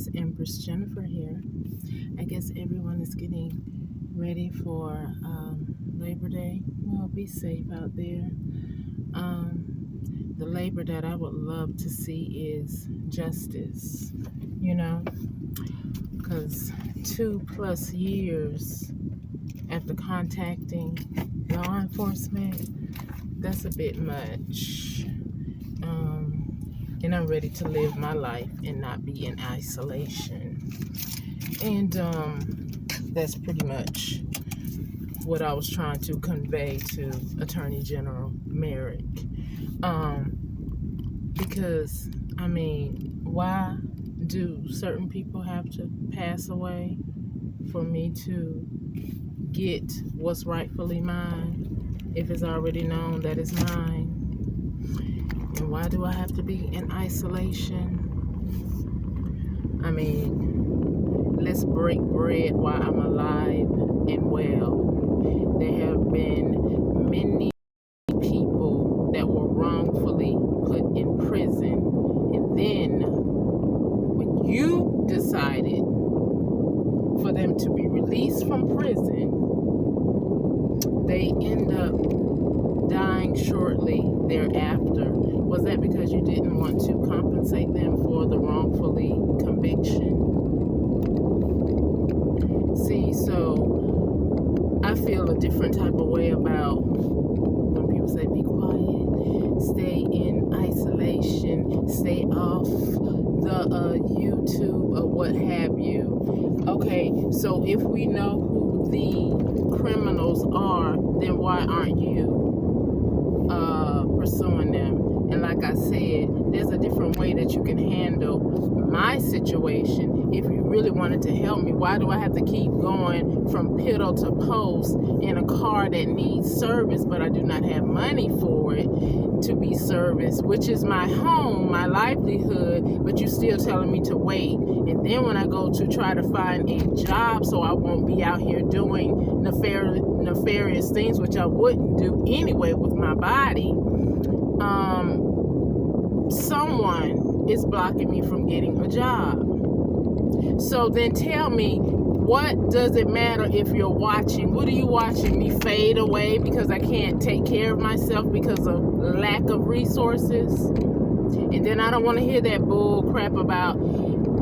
It's Empress Jennifer here. I guess everyone is getting ready for Labor Day. Well, be safe out there. The labor that I would love to see is justice, because 2+ years after contacting law enforcement, that's a bit much. And I'm ready to live my life and not be in isolation. And that's pretty much what I was trying to convey to Attorney General Merrick. Because, why do certain people have to pass away for me to get what's rightfully mine if it's already known that it's mine? And why do I have to be in isolation? Let's break bread while I'm alive and well. There have been many people that were wrongfully put in prison. And then when you decided for them to be released from prison, they end up dying shortly thereafter. Was that because you didn't want to compensate them for the wrongfully conviction? See, so I feel a different type of way about when people say be quiet, stay in isolation, stay off the YouTube or what have you. Okay, so if we know who the criminals are, then why aren't you pursuing them? And like I said, there's a different way that you can handle my situation. If you really wanted to help me, why do I have to keep going from piddle to post in a car that needs service, but I do not have money for it to be serviced, which is my home, my livelihood, but you're still telling me to wait. And then when I go to try to find a job so I won't be out here doing nefarious things, which I wouldn't do anyway with my body, someone is blocking me from getting a job. So then tell me, what does it matter if you're watching? What are you watching? Me fade away because I can't take care of myself because of lack of resources? And then I don't want to hear that bull crap about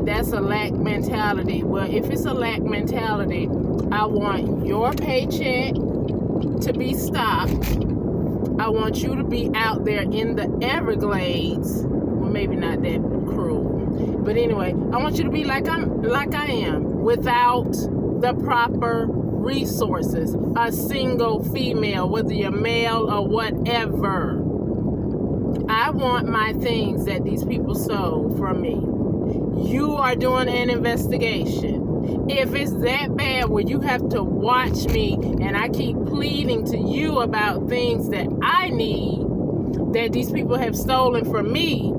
that's a lack mentality. Well, if it's a lack mentality, I want your paycheck to be stopped. I want you to be out there in the Everglades. Well, maybe not that cruel, but anyway, I want you to be like I am, without the proper resources. A single female, whether you're male or whatever. I want my things that these people stole from me. You are doing an investigation. If it's that bad where you have to watch me and I keep pleading to you about things that I need that these people have stolen from me,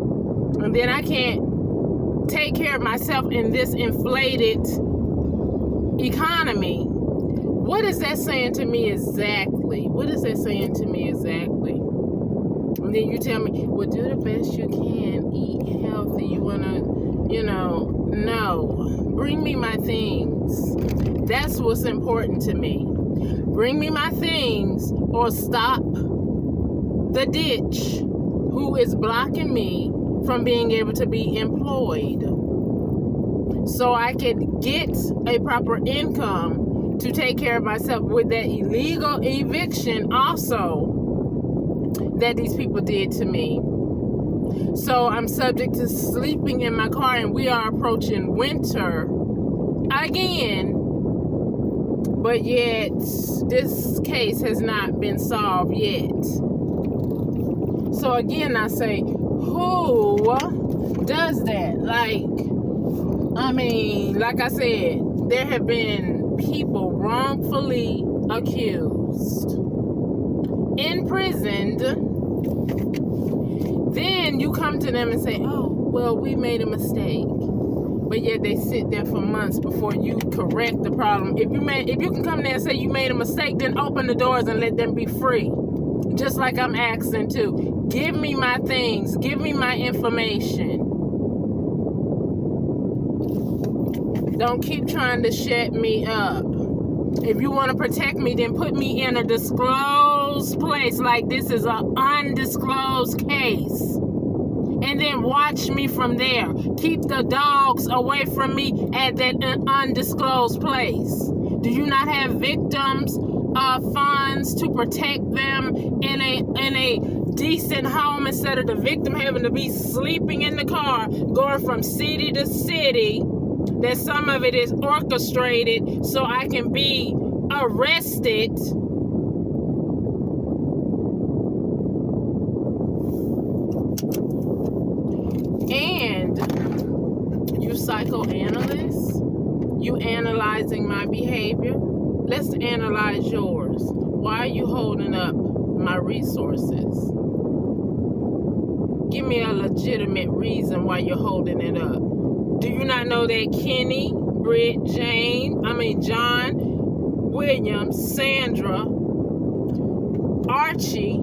and then I can't take care of myself in this inflated economy, what is that saying to me exactly? What is that saying to me exactly? And then you tell me, well, do the best you can, eat healthy, you want to, no. Bring me my things. That's what's important to me. Bring me my things or stop the ditch who is blocking me from being able to be employed, so I can get a proper income to take care of myself with that illegal eviction also that these people did to me. So I'm subject to sleeping in my car, and we are approaching winter again, but yet this case has not been solved yet. So again, I say, who does that? Like I said, there have been people wrongfully accused, imprisoned. Then you come to them and say, oh, well, we made a mistake. But yet they sit there for months before you correct the problem. If you can come there and say you made a mistake, then open the doors and let them be free. Just like I'm asking to. Give me my things. Give me my information. Don't keep trying to shut me up. If you want to protect me, then put me in a disclosed place like this is an undisclosed case. And then watch me from there. Keep the dogs away from me at that undisclosed place. Do you not have victims funds to protect them in a decent home instead of the victim having to be sleeping in the car, going from city to city? That some of it is orchestrated so I can be arrested. And you psychoanalysts, you analyzing my behavior. Let's analyze yours. Why are you holding up my resources? Give me a legitimate reason why you're holding it up. Do you not know that Kenny, Britt, John, William, Sandra, Archie,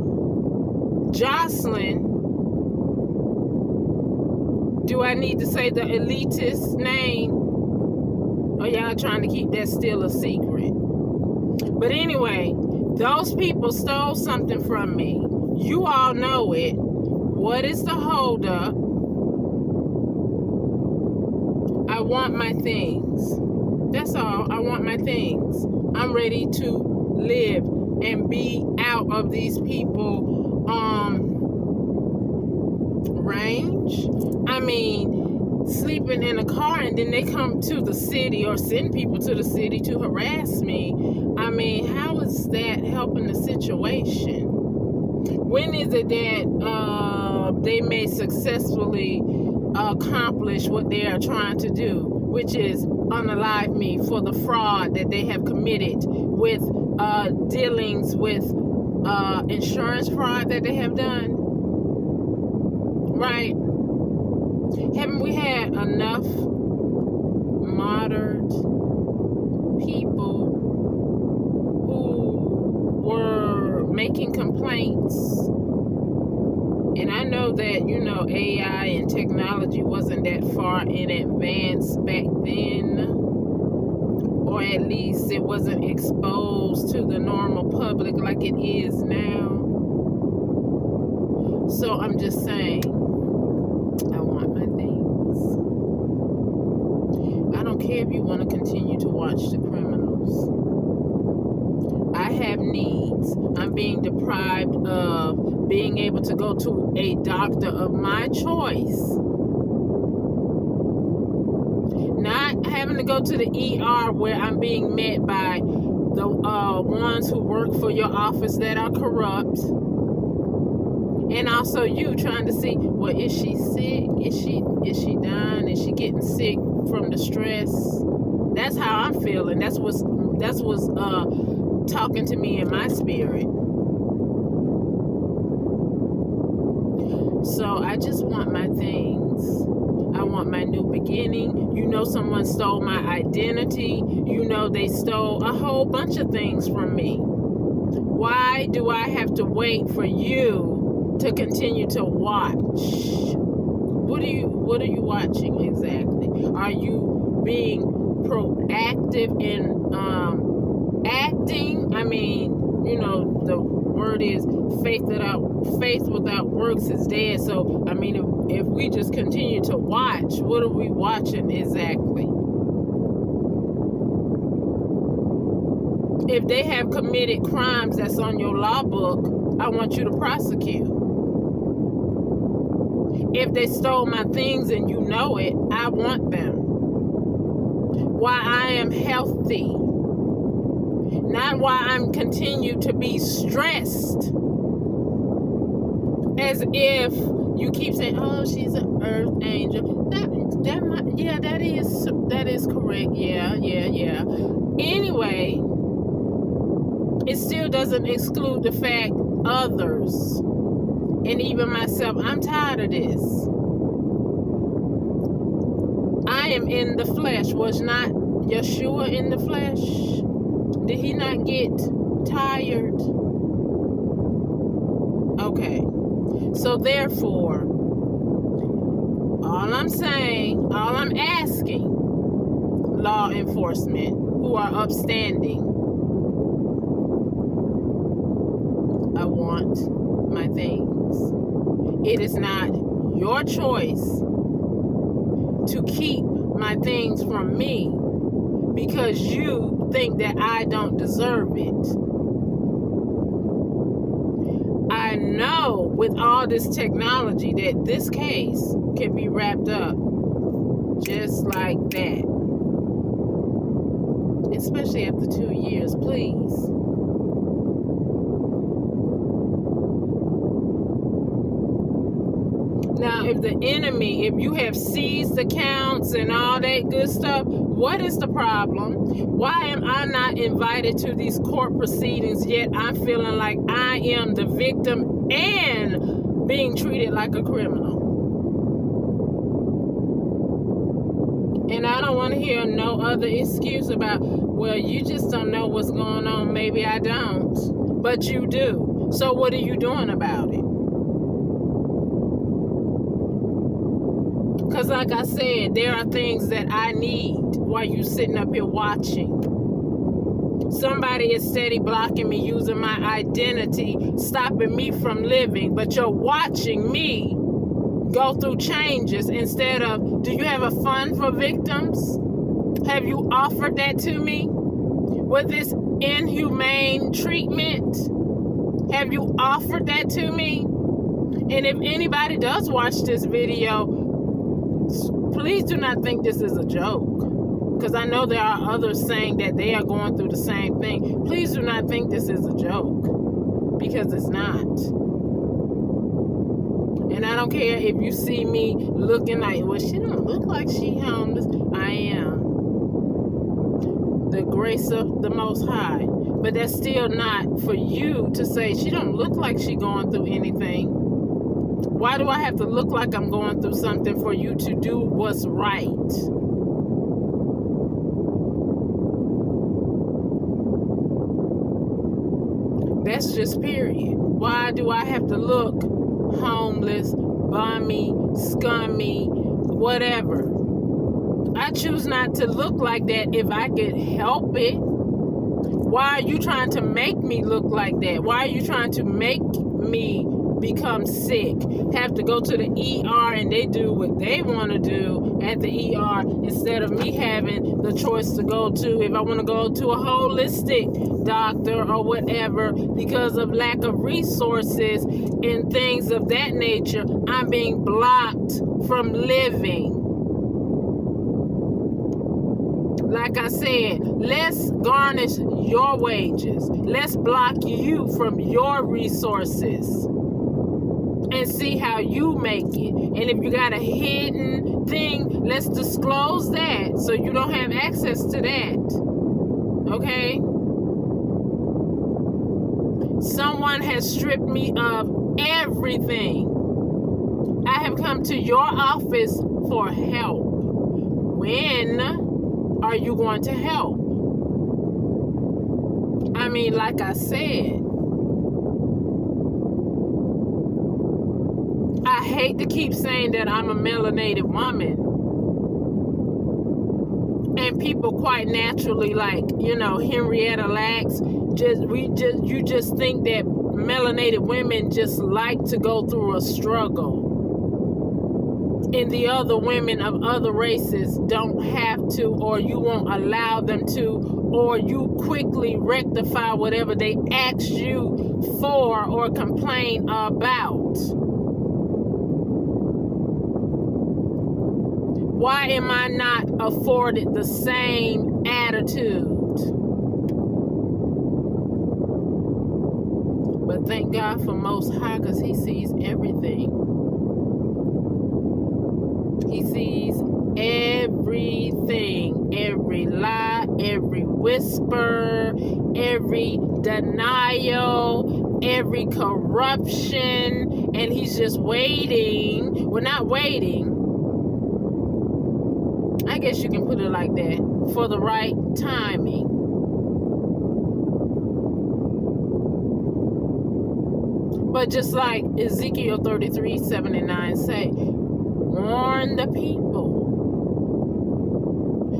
Jocelyn, do I need to say the elitist name? Or y'all trying to keep that still a secret? But anyway, those people stole something from me. You all know it. What is the holdup? I want my things. That's all. I want my things. I'm ready to live and be out of these people range. I mean, sleeping in a car and then they come to the city or send people to the city to harass me. I mean, how is that helping the situation? When is it that they may successfully accomplish what they are trying to do, which is unalive me for the fraud that they have committed with dealings with insurance fraud that they have done? Right? Haven't we had enough martyred people who were making complaints? And I know that, AI and technology wasn't that far in advance back then, or at least it wasn't exposed to the normal public like it is now. So I'm just saying, I want my things. I don't care if you want to continue to watch the criminals. I have needs. I'm being deprived of being able to go to a doctor of my choice. Not having to go to the ER where I'm being met by the ones who work for your office that are corrupt. And also you trying to see, well, is she sick? Is she dying? Is she getting sick from the stress? That's how I'm feeling. That's what's talking to me in my spirit. So I just want my things. I want my new beginning. Someone stole my identity. They stole a whole bunch of things from me. Why do I have to wait for you to continue to watch? What are you watching exactly? Are you being proactive in acting? I mean, the word is faith without works is dead. So I mean, if we just continue to watch, what are we watching exactly? If they have committed crimes that's on your law book, I want you to prosecute. If they stole my things and you know it, I want them. Why I am healthy. Not why I'm continue to be stressed. As if you keep saying, oh, she's an earth angel. That is correct. Yeah. Anyway, it still doesn't exclude the fact others and even myself, I'm tired of this. I am in the flesh. Was not Yeshua in the flesh? Did he not get tired? Okay. So therefore, all I'm asking, law law enforcement who are upstanding. I want my things. It is not your choice to keep my things from me because you think that I don't deserve it. I know with all this technology that this case can be wrapped up just like that. Especially after 2 years, please. Now, if the enemy, if you have seized accounts and all that good stuff, what is the problem? Why am I not invited to these court proceedings yet I'm feeling like I am the victim and being treated like a criminal? And I don't want to hear no other excuse about, well, you just don't know what's going on. Maybe I don't, but you do. So what are you doing about it? Because like I said, there are things that I need while you sitting up here watching. Somebody is steady blocking me, using my identity, stopping me from living, but you're watching me go through changes instead of, do you have a fund for victims? Have you offered that to me? With this inhumane treatment, have you offered that to me? And if anybody does watch this video, please do not think this is a joke, because I know there are others saying that they are going through the same thing. Please do not think this is a joke, because it's not. And I don't care if you see me looking like, well, she don't look like she homeless. I am. The grace of the Most High. But that's still not for you to say she don't look like she going through anything. Why do I have to look like I'm going through something for you to do what's right? That's just period. Why do I have to look homeless, bummy, scummy, whatever? I choose not to look like that if I can help it. Why are you trying to make me look like that? Why are you trying to make me become sick, have to go to the ER and they do what they want to do at the ER instead of me having the choice to go to, if I want to go to a holistic doctor or whatever, because of lack of resources and things of that nature, I'm being blocked from living. Like I said, let's garnish your wages. Let's block you from your resources and see how you make it. And if you got a hidden thing, let's disclose that so you don't have access to that. Okay? Someone has stripped me of everything. I have come to your office for help. When are you going to help? I mean, like I said, I hate to keep saying that I'm a melanated woman. And people quite naturally, like, you know, Henrietta Lacks, you just think that melanated women just like to go through a struggle. And the other women of other races don't have to, or you won't allow them to, or you quickly rectify whatever they ask you for or complain about. Why am I not afforded the same attitude? But thank God for Most High, because He sees everything. He sees everything, every lie, every whisper, every denial, every corruption, and He's just waiting. Well, not waiting. I guess you can put it like that, for the right timing. But just like Ezekiel 33:7 and 9 say, warn the people.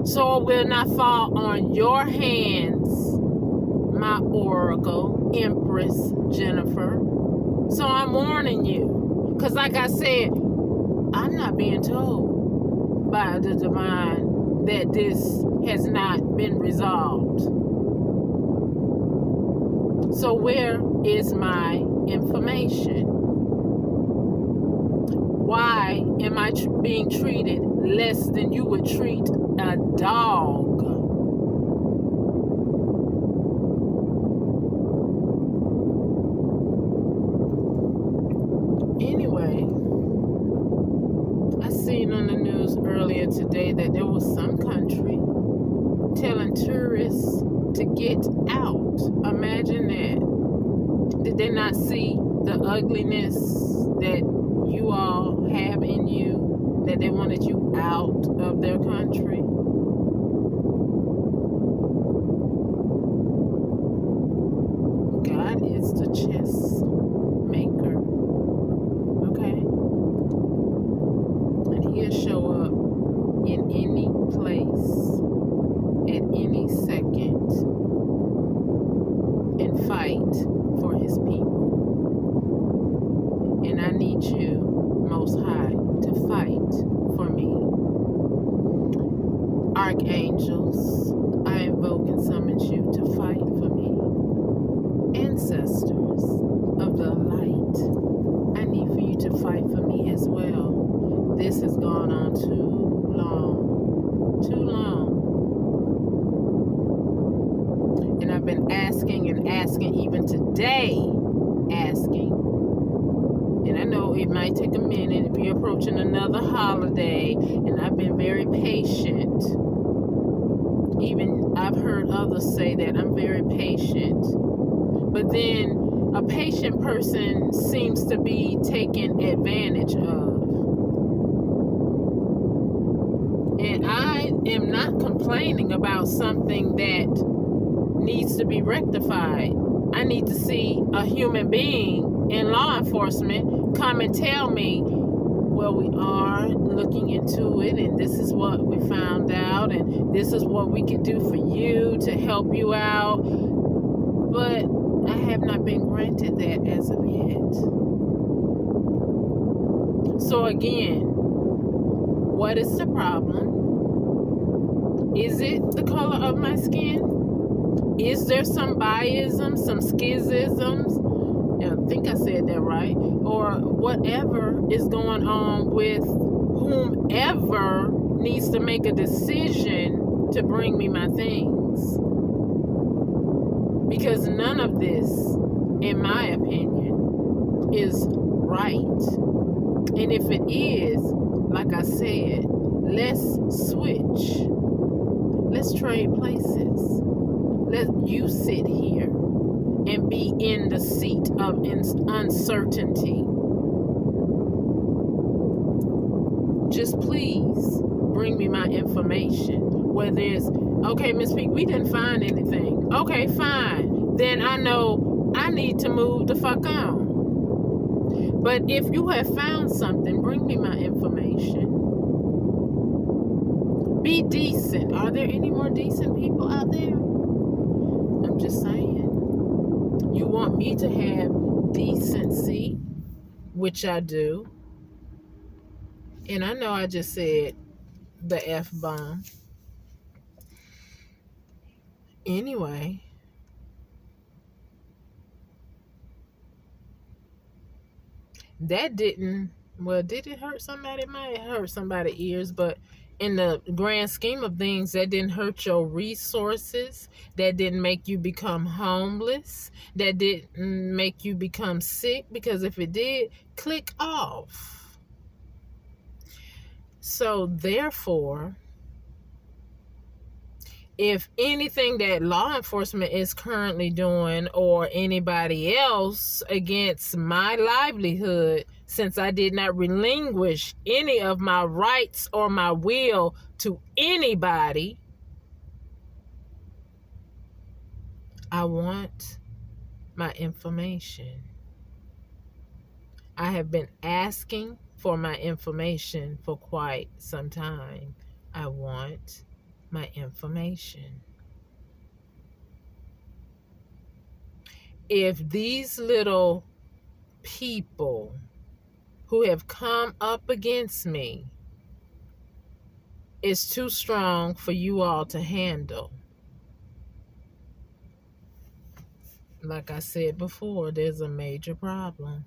so it will not fall on your hands, my oracle, Empress Jennifer. So I'm warning you. Because like I said, I'm not being told by the divine that this has not been resolved. So where is my information? Why am I being treated less than you would treat a dog? Anyway, I seen on the news earlier today that there was some country telling tourists to get out. Imagine that. Did they not see the ugliness that you all have in you, that they wanted you out of their country? God is the chess maker, okay? And he'll show up in any place, at any second, and fight for his people. And I need you, Most High, to fight for me. Archangels, I invoke and summon you to fight for me. Ancestors of the light, I need for you to fight for me as well. This has gone on too long. Too long. And I've been asking and asking, even today, asking. And I know it might take a minute. We're approaching another holiday, and I've been very patient. Even I've heard others say that I'm very patient. But then a patient person seems to be taken advantage of. And I am not complaining about something that needs to be rectified. I need to see a human being in law enforcement come and tell me, well, we are looking into it, and this is what we found out, and this is what we can do for you to help you out. But I have not been granted that as of yet. So again, what is the problem? Is it the color of my skin? Is there some biasm, some schisms? I think I said that right. Or whatever is going on with whomever needs to make a decision to bring me my things. Because none of this, in my opinion, is right. And if it is, like I said, let's switch. Let's trade places. Let you sit here and be in the seat of uncertainty. Just please bring me my information. Whether it's, okay, Miss Peak, we didn't find anything. Okay, fine. Then I know I need to move the fuck on. But if you have found something, bring me my information. Be decent. Are there any more decent people out there? I'm just saying. You want me to have decency, which I do. And I know I just said the F-bomb. Anyway. That didn't, well, did it hurt somebody? It might have hurt somebody's ears, but in the grand scheme of things, that didn't hurt your resources. That didn't make you become homeless. That didn't make you become sick, because if it did, click off. So therefore, if anything that law enforcement is currently doing or anybody else against my livelihood, since I did not relinquish any of my rights or my will to anybody, I want my information. I have been asking for my information for quite some time. I want my information. If these little people who have come up against me is too strong for you all to handle, like I said before, there's a major problem.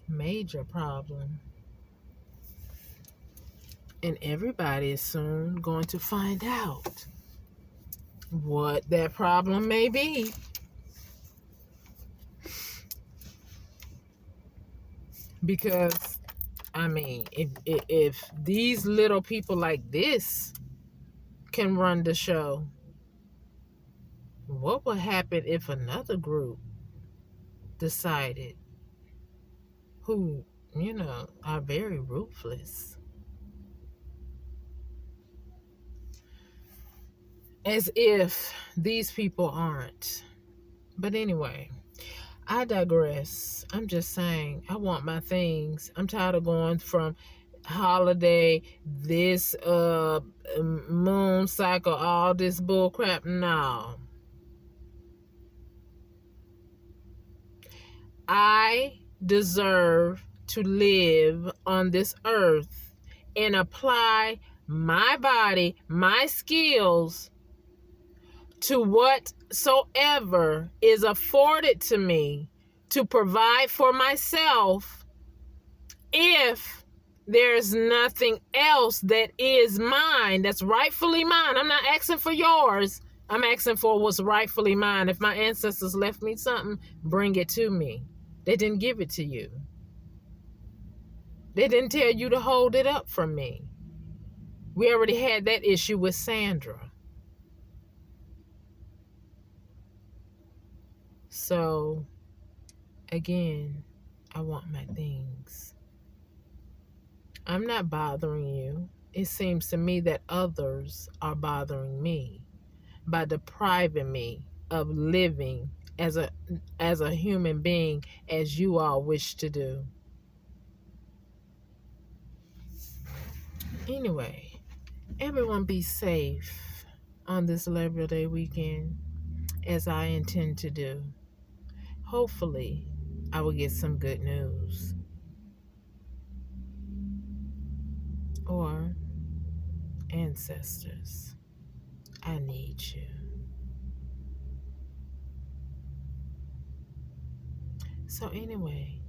Major problem. And everybody is soon going to find out what that problem may be. Because, I mean, if these little people like this can run the show, what would happen if another group decided, who, are very ruthless? As if these people aren't. But anyway, I digress. I'm just saying, I want my things. I'm tired of going from holiday, this moon cycle, all this bull crap. No. I deserve to live on this earth and apply my body, my skills to whatsoever is afforded to me to provide for myself, if there's nothing else that is mine, that's rightfully mine. I'm not asking for yours. I'm asking for what's rightfully mine. If my ancestors left me something, bring it to me. They didn't give it to you. They didn't tell you to hold it up from me. We already had that issue with Sandra. So, again, I want my things. I'm not bothering you. It seems to me that others are bothering me by depriving me of living as a human being as you all wish to do. Anyway, everyone be safe on this Labor Day weekend, as I intend to do. Hopefully, I will get some good news. Or, ancestors, I need you. So anyway,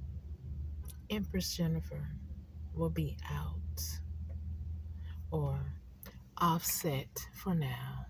Empress Jennifer will be out, or offset for now.